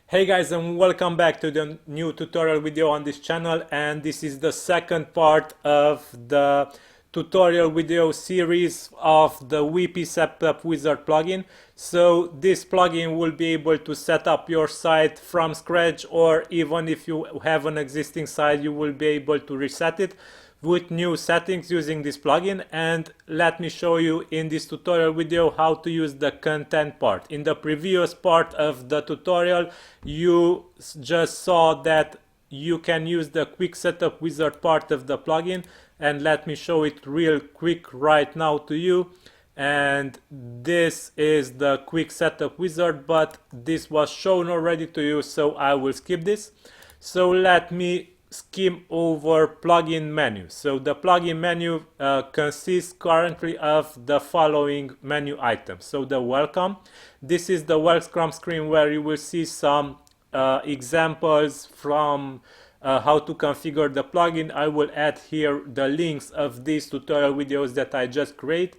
Hey guys, and welcome back to the new tutorial video on this channel, and this is the second part of the tutorial video series of the WP Setup Wizard plugin. So this plugin will be able to set up your site from scratch, or even if you have an existing site, you will be able to reset it with new settings using this plugin. And let me show you in this tutorial video how to use the content part. In the previous part of the tutorial you just saw that you can use the quick setup wizard part of the plugin, and let me show it real quick right now to you. And this is the quick setup wizard, but this was shown already to you, so I will skip this. So let me skim over plugin menu. So the plugin menu consists currently of the following menu items. So the welcome, this is the welcome screen where you will see some examples from how to configure the plugin. I will add here the links of these tutorial videos that I just create,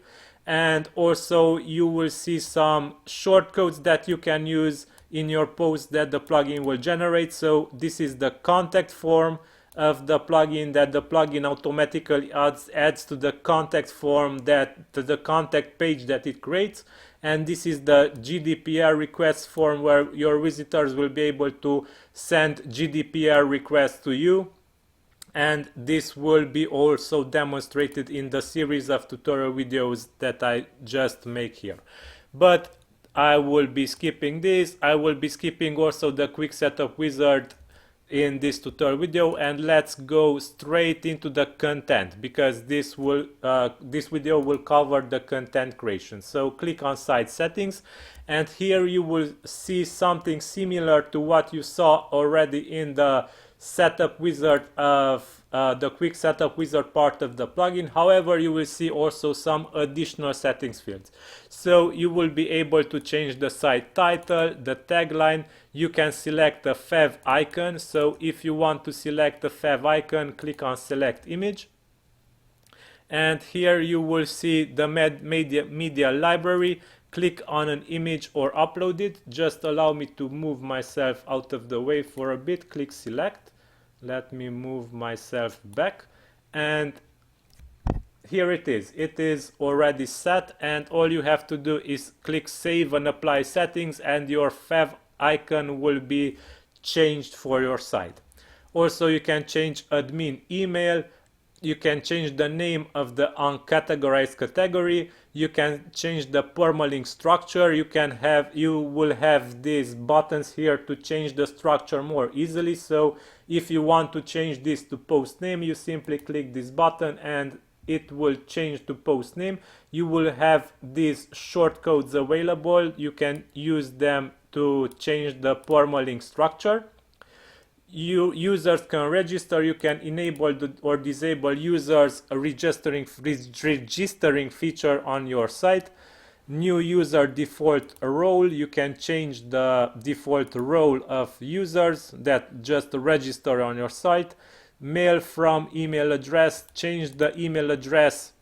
and also you will see some shortcodes that you can use in your post that the plugin will generate. So this is the contact form of the plugin that the plugin automatically adds to the contact form, that to the contact page that it creates. And this is the GDPR request form where your visitors will be able to send GDPR requests to you. And this will be also demonstrated in the series of tutorial videos that I just make here. But I will be skipping this. I will be skipping also the quick setup wizard in this tutorial video, and let's go straight into the content, because this video will cover the content creation. So click on site settings, and here you will see something similar to what you saw already in the setup wizard of the quick setup wizard part of the plugin. However, you will see also some additional settings fields. So you will be able to change the site title, the tagline. You can select a fav icon. So if you want to select a fav icon, click on select image, and here you will see the media library. Click on an image or upload it. Just allow me to move myself out of the way for a bit. Click select. Let me move myself back, and here it is. It is already set, and all you have to do is click save and apply settings, and your fav icon will be changed for your site. Also, you can change admin email. You can change the name of the uncategorized category. You can change the permalink structure. You will have these buttons here to change the structure more easily. So if you want to change this to post name, you simply click this button and it will change to post name. You will have these shortcodes available. You can use them to change the permalink structure. Users can register. You can enable or disable users registering feature on your site. New user default role, you can change the default role of users that just register on your site. Mail from email address, change the email address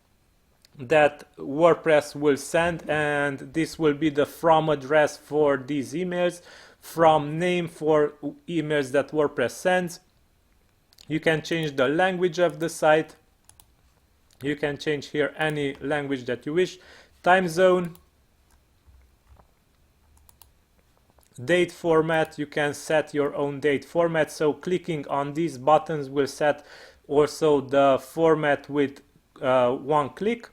that WordPress will send, and this will be the from address for these emails. From name for emails that WordPress sends. You can change the language of the site. You can change here any language that you wish. Time zone. Date format, you can set your own date format. So clicking on these buttons will set also the format with one click.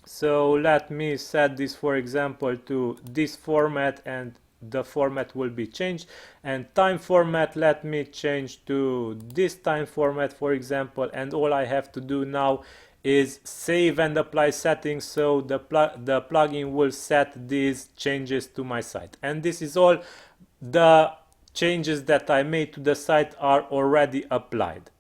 So let me set this, for example, to this format, and the format will be changed. And time format, let me change to this time format, for example, and all I have to do now is save and apply settings. So the plugin will set these changes to my site, and this is all. The changes that I made to the site are already applied.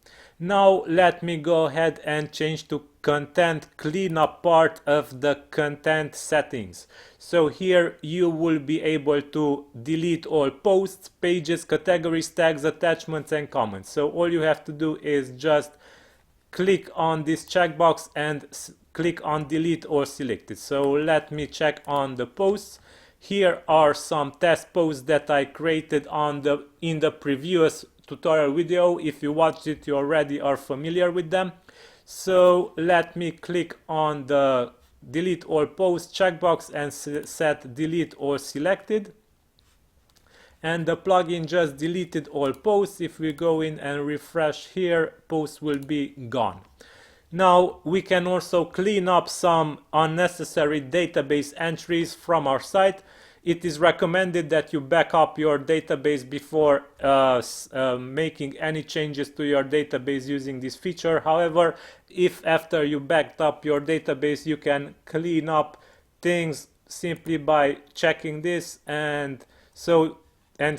Now let me go ahead and change to content cleanup part of the content settings. So here you will be able to delete all posts, pages, categories, tags, attachments, and comments. So all you have to do is just click on this checkbox and click on delete or select it. So let me check on the posts. Here are some test posts that I created in the previous tutorial video. If you watched it, you already are familiar with them. So let me click on the delete all posts checkbox and set delete all selected. And the plugin just deleted all posts. If we go in and refresh here, posts will be gone. Now we can also clean up some unnecessary database entries from our site. It is recommended that you back up your database before making any changes to your database using this feature. However, if after you backed up your database, you can clean up things simply by checking this and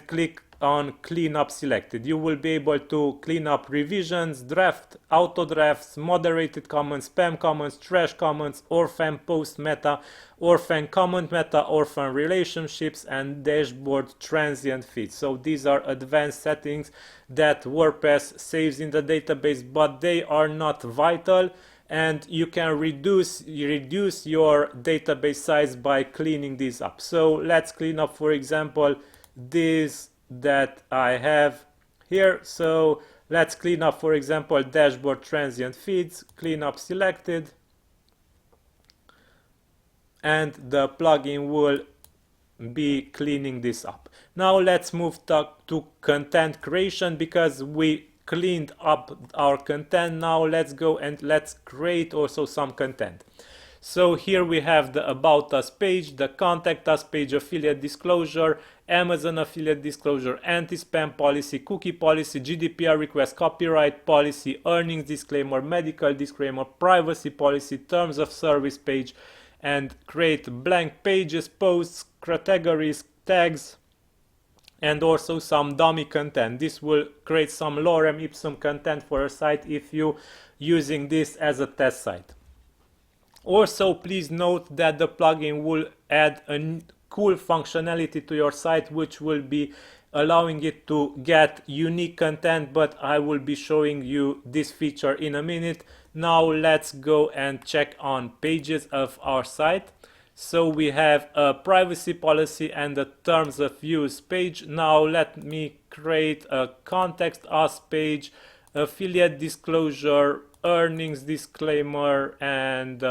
click on cleanup selected. You will be able to clean up revisions, draft, auto drafts, moderated comments, spam comments, trash comments, orphan post meta, orphan comment meta, orphan relationships, and dashboard transient feeds. So these are advanced settings that WordPress saves in the database, but they are not vital, and you can reduce your database size by cleaning these up. So let's clean up, for example, this that I have here. So let's clean up, for example, dashboard transient feeds, cleanup selected, and the plugin will be cleaning this up. Now let's move to content creation, because we cleaned up our content. Now let's go and let's create also some content. So here we have the About Us page, the Contact Us page, affiliate disclosure, Amazon affiliate disclosure, anti-spam policy, cookie policy, GDPR request, copyright policy, earnings disclaimer, medical disclaimer, privacy policy, terms of service page, and create blank pages, posts, categories, tags, and also some dummy content. This will create some lorem ipsum content for a site if you using this as a test site. Also, please note that the plugin will add a cool functionality to your site, which will be allowing it to get unique content, but I will be showing you this feature in a minute. Now let's go and check on pages of our site. So we have a privacy policy and a terms of use page. Now let me create a Contact Us page, affiliate disclosure, earnings disclaimer, and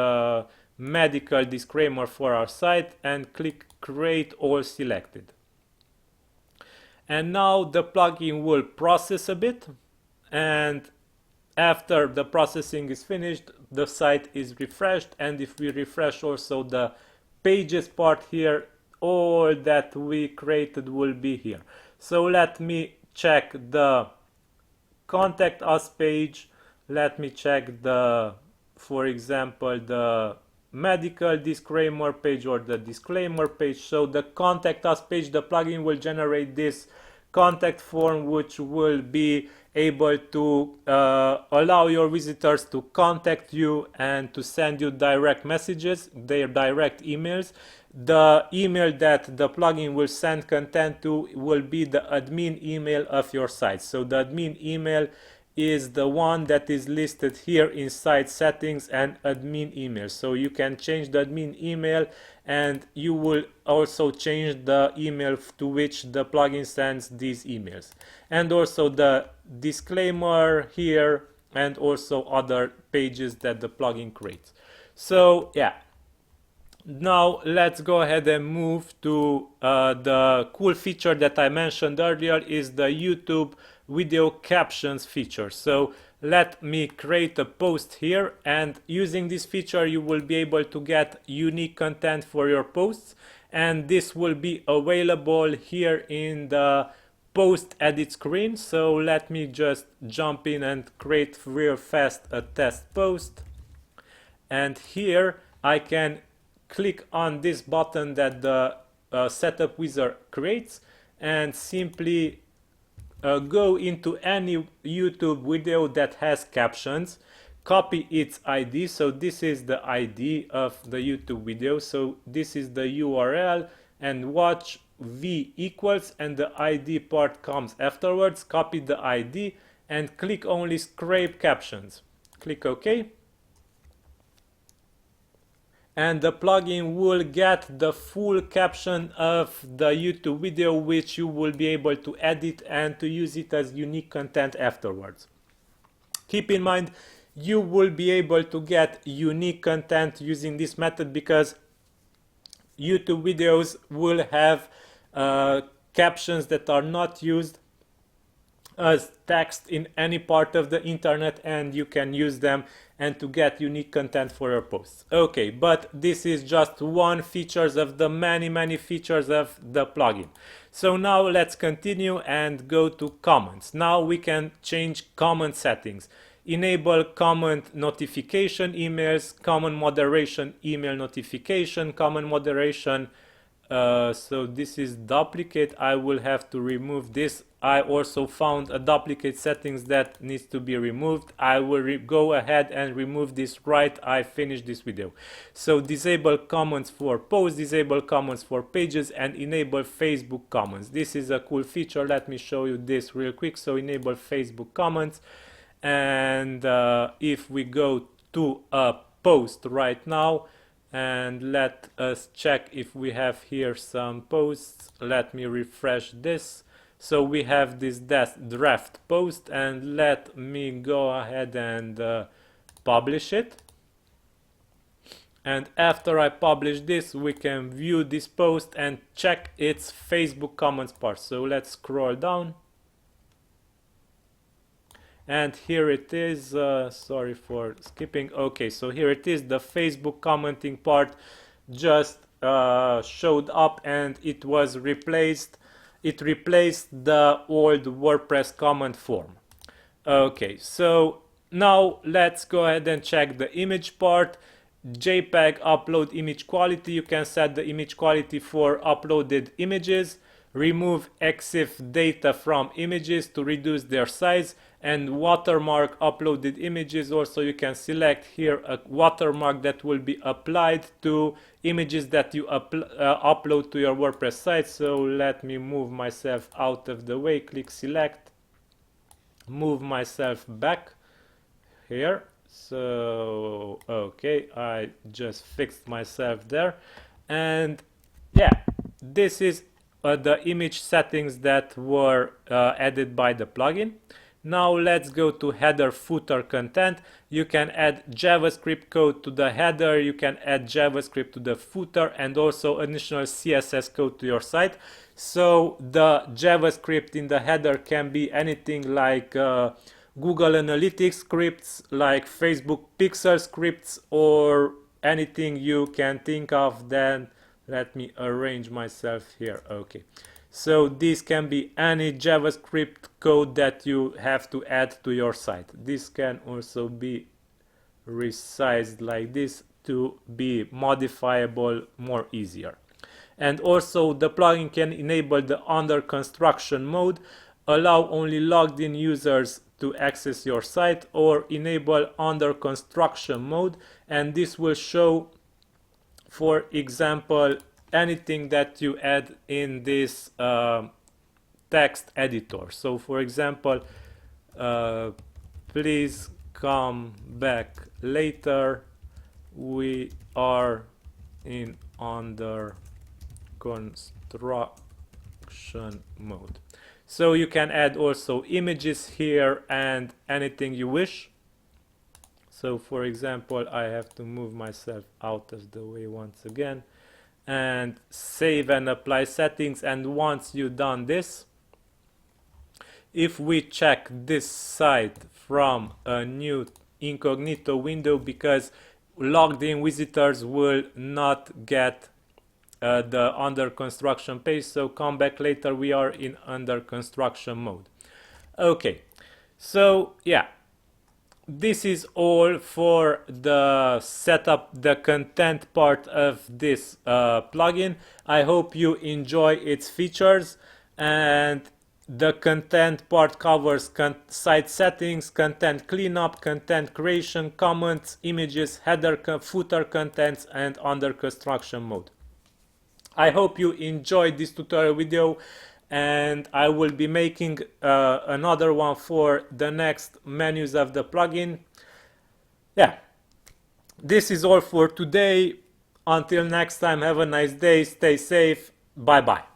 medical disclaimer for our site, and click create all selected. And now the plugin will process a bit, and after the processing is finished, the site is refreshed. And if we refresh also the pages part here, all that we created will be here. So let me check the Contact Us page. Let me check the, for example, the medical disclaimer page or the disclaimer page. So the Contact Us page, the plugin will generate this contact form, which will be able to allow your visitors to contact you and to send you direct messages, their direct emails. The email that the plugin will send content to will be the admin email of your site. So the admin email is the one that is listed here in site settings and admin email. So you can change the admin email, and you will also change the email to which the plugin sends these emails, and also the disclaimer here, and also other pages that the plugin creates. So yeah, now let's go ahead and move to the cool feature that I mentioned earlier, is the YouTube video captions feature. So let me create a post here, and using this feature you will be able to get unique content for your posts, and this will be available here in the post edit screen. So let me just jump in and create real fast a test post, and here I can click on this button that the setup wizard creates, and simply go into any YouTube video that has captions, copy its ID. So this is the ID of the YouTube video. So this is the URL, and watch v equals, and the ID part comes afterwards. Copy the ID and click only scrape captions. Click OK. and the plugin will get the full caption of the YouTube video, which you will be able to edit and to use it as unique content afterwards. Keep in mind, you will be able to get unique content using this method because YouTube videos will have captions that are not used as text in any part of the internet, and you can use them and to get unique content for your posts. Okay, but this is just one features of the many features of the plugin. So now let's continue and go to comments. Now we can change comment settings. Enable comment notification emails, comment moderation email notification, comment moderation. So this is duplicate. I will have to remove this. I also found a duplicate settings that needs to be removed. I will go ahead and remove this right I finished this video. So disable comments for posts, disable comments for pages, and enable Facebook comments. This is a cool feature. Let me show you this real quick. So enable Facebook comments, and if we go to a post right now, and let us check if we have here some posts. Let me refresh this. So we have this draft post, and let me go ahead and publish it. And after I publish this, we can view this post and check its Facebook comments part. So let's scroll down. And here it is. Sorry for skipping. Okay, so here it is. The Facebook commenting part just showed up, and it was replaced. It replaced the old WordPress comment form. Okay, so now let's go ahead and check the image part. JPEG upload image quality. You can set the image quality for uploaded images. Remove EXIF data from images to reduce their size, and watermark uploaded images. Also, you can select here a watermark that will be applied to images that you upload to your WordPress site. So let me move myself out of the way, click select, move myself back here. So okay, I just fixed myself there, and yeah, this is the image settings that were added by the plugin. Now let's go to header footer content. You can add JavaScript code to the header, you can add JavaScript to the footer, and also additional CSS code to your site. So the JavaScript in the header can be anything like Google Analytics scripts, like Facebook Pixel scripts, or anything you can think of. Then let me arrange myself here. Okay, so this can be any JavaScript code that you have to add to your site. This can also be resized like this to be modifiable more easier. And also the plugin can enable the under construction mode, allow only logged in users to access your site, or enable under construction mode, and this will show, for example, anything that you add in this text editor. So for example, please come back later, we are in under construction mode. So you can add also images here and anything you wish. So for example, I have to move myself out of the way once again and save and apply settings. And once you've done this, if we check this site from a new incognito window, because logged in visitors will not get the under construction page, so come back later, we are in under construction mode. Okay, so yeah, this is all for the setup, the content part of this plugin. I hope you enjoy its features, and the content part covers site settings, content cleanup, content creation, comments, images, header, footer contents, and under construction mode. I hope you enjoyed this tutorial video, and I will be making another one for the next menus of the plugin. Yeah, this is all for today. Until next time, have a nice day, stay safe, bye bye.